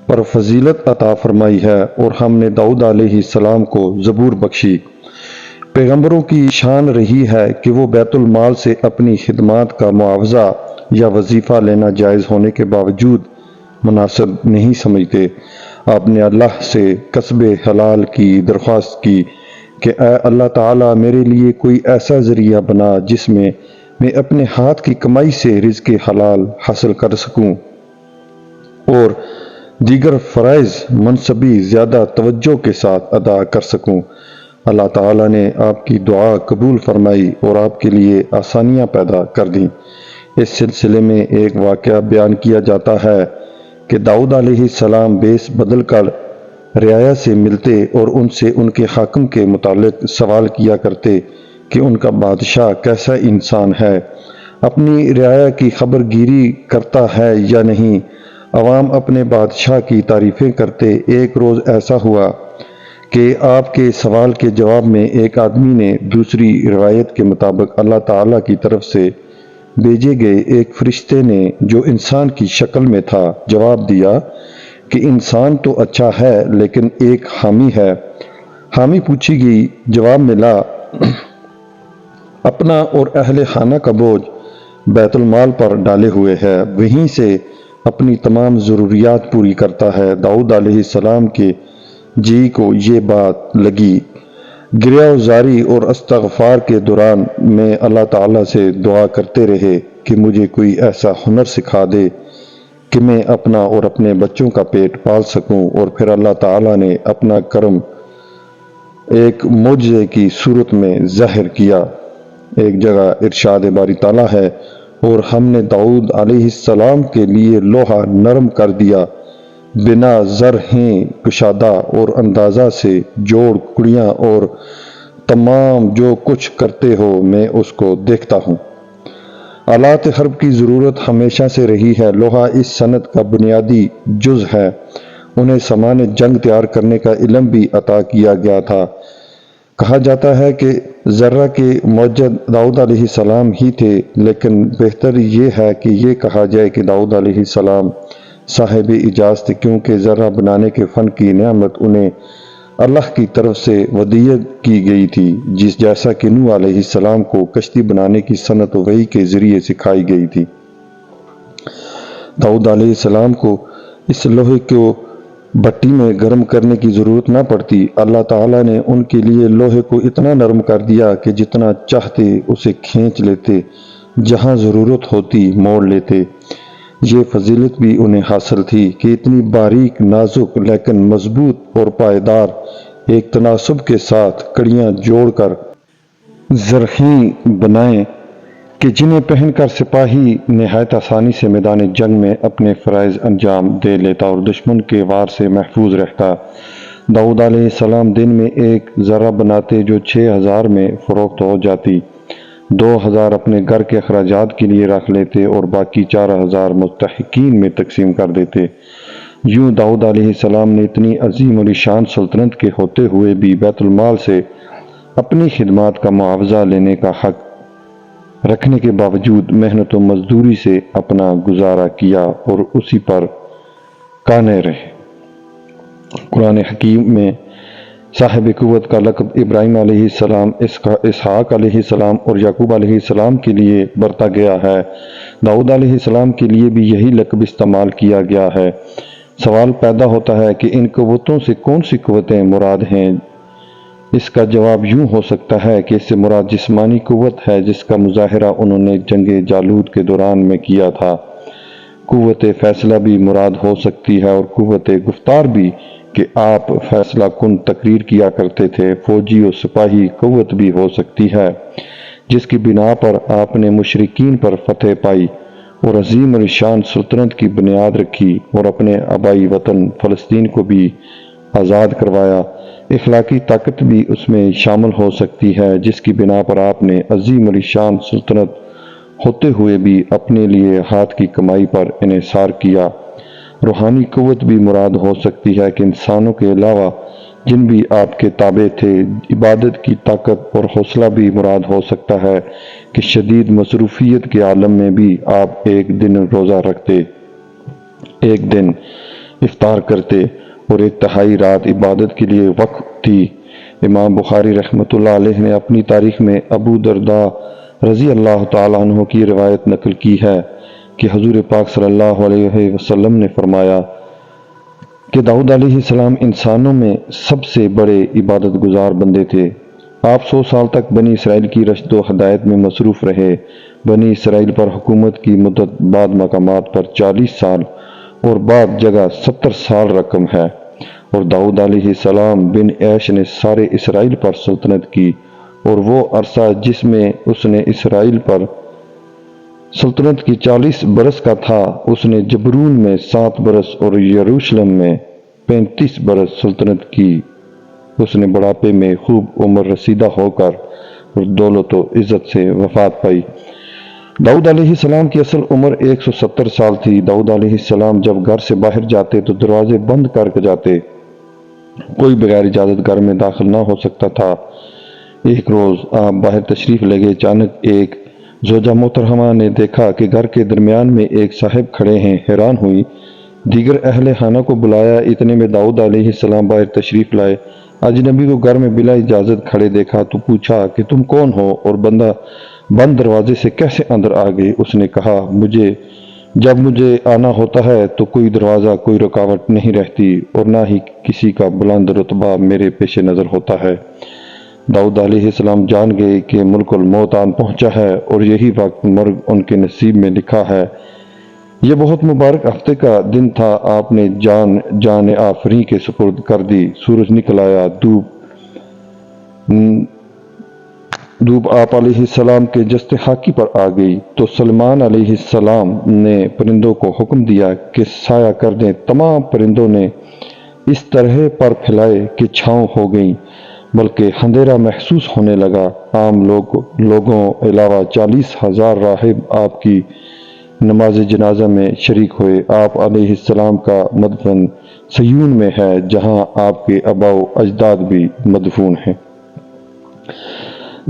پر فضیلت عطا فرمائی ہے اور ہم نے داؤد علیہ السلام کو زبور بخشی۔ پیغمبروں کی شان رہی ہے کہ وہ بیت المال سے اپنی خدمات کا معاوضہ یا وظیفہ لینا جائز ہونے کے باوجود مناسب نہیں سمجھتے۔ آپ نے اللہ سے کسب حلال کی درخواست کی کہ اے اللہ تعالیٰ میرے لیے کوئی ایسا ذریعہ بنا جس میں اپنے ہاتھ کی کمائی سے رزق حلال حاصل کر سکوں اور دیگر فرائض منصبی زیادہ توجہ کے ساتھ ادا کر سکوں۔ اللہ تعالیٰ نے آپ کی دعا قبول فرمائی اور آپ کے لیے آسانیاں پیدا کر دیں۔ اس سلسلے میں ایک واقعہ بیان کیا جاتا ہے کہ داؤد علیہ السلام بیس بدل کر رعایا سے ملتے اور ان سے ان کے حاکم کے متعلق سوال کیا کرتے کہ ان کا بادشاہ کیسا انسان ہے، اپنی رعایا کی خبر گیری کرتا ہے یا نہیں۔ عوام اپنے بادشاہ کی تعریفیں کرتے۔ ایک روز ایسا ہوا کہ آپ کے سوال کے جواب میں ایک آدمی نے دوسری روایت کے مطابق اللہ تعالیٰ کی طرف سے بھیجے گئے ایک فرشتے نے جو انسان کی شکل میں تھا جواب دیا کہ انسان تو اچھا ہے لیکن ایک حامی ہے۔ حامی پوچھی گئی، جواب ملا اپنا اور اہل خانہ کا بوجھ بیت المال پر ڈالے ہوئے ہے، وہیں سے اپنی تمام ضروریات پوری کرتا ہے۔ داؤد علیہ السلام کے جی کو یہ بات لگی۔ گریہ وزاری اور استغفار کے دوران میں اللہ تعالیٰ سے دعا کرتے رہے کہ مجھے کوئی ایسا ہنر سکھا دے کہ میں اپنا اور اپنے بچوں کا پیٹ پال سکوں، اور پھر اللہ تعالیٰ نے اپنا کرم ایک معجزے کی صورت میں ظاہر کیا۔ ایک جگہ ارشاد باری تعالیٰ ہے، اور ہم نے داؤد علیہ السلام کے لیے لوہا نرم کر دیا، بنا زر ہیں کشادہ اور اندازہ سے جوڑ کڑیاں، اور تمام جو کچھ کرتے ہو میں اس کو دیکھتا ہوں۔ آلات حرب کی ضرورت ہمیشہ سے رہی ہے۔ لوہا اس صنعت کا بنیادی جز ہے۔ انہیں سامان جنگ تیار کرنے کا علم بھی عطا کیا گیا تھا۔ کہا جاتا ہے کہ زرہ کے موجد داؤد علیہ السلام ہی تھے، لیکن بہتر یہ ہے کہ یہ کہا جائے کہ داؤد علیہ السلام صاحب اعجاز تھے، کیونکہ زرہ بنانے کے فن کی نعمت انہیں اللہ کی طرف سے ودیعت کی گئی تھی، جیسا کہ نوح علیہ السلام کو کشتی بنانے کی صنعت وحی کے ذریعے سکھائی گئی تھی۔ داؤد علیہ السلام کو اس لوہے کو بھٹی میں گرم کرنے کی ضرورت نہ پڑتی۔ اللہ تعالیٰ نے ان کے لیے لوہے کو اتنا نرم کر دیا کہ جتنا چاہتے اسے کھینچ لیتے، جہاں ضرورت ہوتی موڑ لیتے۔ یہ فضیلت بھی انہیں حاصل تھی کہ اتنی باریک، نازک لیکن مضبوط اور پائیدار ایک تناسب کے ساتھ کڑیاں جوڑ کر زرہیں بنائیں کہ جنہیں پہن کر سپاہی نہایت آسانی سے میدان جنگ میں اپنے فرائض انجام دے لیتا اور دشمن کے وار سے محفوظ رہتا۔ داؤد علیہ السلام دن میں ایک زرہ بناتے جو 6000 میں فروخت ہو جاتی، 2000 اپنے گھر کے اخراجات کے لیے رکھ لیتے اور باقی 4000 مستحقین میں تقسیم کر دیتے۔ یوں داؤد علیہ السلام نے اتنی عظیم الشان سلطنت کے ہوتے ہوئے بھی بیت المال سے اپنی خدمات کا معاوضہ لینے کا حق رکھنے کے باوجود محنت و مزدوری سے اپنا گزارا کیا اور اسی پر قانع رہے۔ قرآن حکیم میں صاحب قوت کا لقب ابراہیم علیہ السلام، اسحاق علیہ السلام اور یعقوب علیہ السلام کے لیے برتا گیا ہے۔ داؤد علیہ السلام کے لیے بھی یہی لقب استعمال کیا گیا ہے۔ سوال پیدا ہوتا ہے کہ ان قوتوں سے کون سی قوتیں مراد ہیں؟ اس کا جواب یوں ہو سکتا ہے کہ اس سے مراد جسمانی قوت ہے جس کا مظاہرہ انہوں نے جنگ جالوت کے دوران میں کیا تھا۔ قوت فیصلہ بھی مراد ہو سکتی ہے اور قوت گفتار بھی کہ آپ فیصلہ کن تقریر کیا کرتے تھے۔ فوجی و سپاہی قوت بھی ہو سکتی ہے جس کی بنا پر آپ نے مشرکین پر فتح پائی اور عظیم الشان سلطنت کی بنیاد رکھی اور اپنے آبائی وطن فلسطین کو بھی آزاد کروایا۔ اخلاقی طاقت بھی اس میں شامل ہو سکتی ہے جس کی بنا پر آپ نے عظیم الشان سلطنت ہوتے ہوئے بھی اپنے لیے ہاتھ کی کمائی پر انحصار کیا۔ روحانی قوت بھی مراد ہو سکتی ہے کہ انسانوں کے علاوہ جن بھی آپ کے تابع تھے۔ عبادت کی طاقت اور حوصلہ بھی مراد ہو سکتا ہے کہ شدید مصروفیت کے عالم میں بھی آپ ایک دن روزہ رکھتے، ایک دن افطار کرتے اور ایک تہائی رات عبادت کے لیے وقف تھی۔ امام بخاری رحمۃ اللہ علیہ نے اپنی تاریخ میں ابو درداء رضی اللہ تعالیٰ عنہ کی روایت نقل کی ہے کہ حضور پاک صلی اللہ علیہ وسلم نے فرمایا کہ داؤد علیہ السلام انسانوں میں سب سے بڑے عبادت گزار بندے تھے۔ آپ 100 سال تک بنی اسرائیل کی رشد و ہدایت میں مصروف رہے۔ بنی اسرائیل پر حکومت کی مدت بعض مقامات پر 40 سال اور بعض جگہ 70 سال رقم ہے، اور داؤد علیہ السلام بن عیش نے سارے اسرائیل پر سلطنت کی، اور وہ عرصہ جس میں اس نے اسرائیل پر سلطنت کی 40 برس کا تھا، اس نے جبرون میں 7 برس اور یروشلم میں 35 برس سلطنت کی۔ اس نے بڑھاپے میں خوب عمر رسیدہ ہو کر اور دولت و عزت سے وفات پائی۔ داؤد علیہ السلام کی اصل عمر 170 سال تھی۔ داؤد علیہ السلام جب گھر سے باہر جاتے تو دروازے بند کر کے جاتے، کوئی بغیر اجازت گھر میں داخل نہ ہو سکتا تھا۔ ایک روز آپ باہر تشریف لے گئے، اچانک ایک زوجہ محترمہ نے دیکھا کہ گھر کے درمیان میں ایک صاحب کھڑے ہیں، حیران ہوئی، دیگر اہل خانہ کو بلایا، اتنے میں داؤد علیہ السلام باہر تشریف لائے۔ اجنبی کو گھر میں بلا اجازت کھڑے دیکھا تو پوچھا کہ تم کون ہو اور بند دروازے سے کیسے اندر آ گئے؟ اس نے کہا، جب مجھے آنا ہوتا ہے تو کوئی دروازہ، کوئی رکاوٹ نہیں رہتی، اور نہ ہی کسی کا بلند رتبہ میرے پیش نظر ہوتا ہے۔ داؤد علیہ السلام جان گئے کہ ملک الموت آن پہنچا ہے اور یہی وقت مرگ ان کے نصیب میں لکھا ہے۔ یہ بہت مبارک ہفتے کا دن تھا۔ آپ نے جان آفریں کے سپرد کر دی۔ سورج نکل آیا، دھوپ آپ علیہ السلام کے جست خاکی پر آ گئی تو سلیمان علیہ السلام نے پرندوں کو حکم دیا کہ سایہ کر دیں۔ تمام پرندوں نے اس طرح پر پھیلائے کہ چھاؤں ہو گئیں، بلکہ اندھیرا محسوس ہونے لگا۔ عام لوگوں علاوہ 40,000 راہب آپ کی نماز جنازہ میں شریک ہوئے۔ آپ علیہ السلام کا مدفن صیون میں ہے، جہاں آپ کے آباء و اجداد بھی مدفون ہیں۔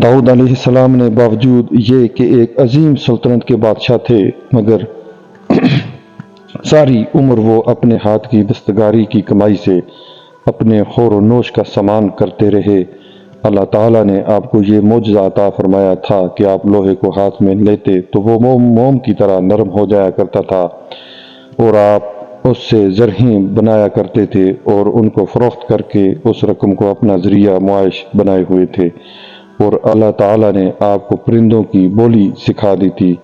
داؤد علیہ السلام نے باوجود یہ کہ ایک عظیم سلطنت کے بادشاہ تھے، مگر ساری عمر وہ اپنے ہاتھ کی دستکاری کی کمائی سے اپنے خور و نوش کا سامان کرتے رہے۔ اللہ تعالیٰ نے آپ کو یہ معجزہ عطا فرمایا تھا کہ آپ لوہے کو ہاتھ میں لیتے تو وہ موم کی طرح نرم ہو جایا کرتا تھا، اور آپ اس سے زرہیں بنایا کرتے تھے اور ان کو فروخت کر کے اس رقم کو اپنا ذریعہ معاش بنائے ہوئے تھے، اور اللہ تعالیٰ نے آپ کو پرندوں کی بولی سکھا دی تھی۔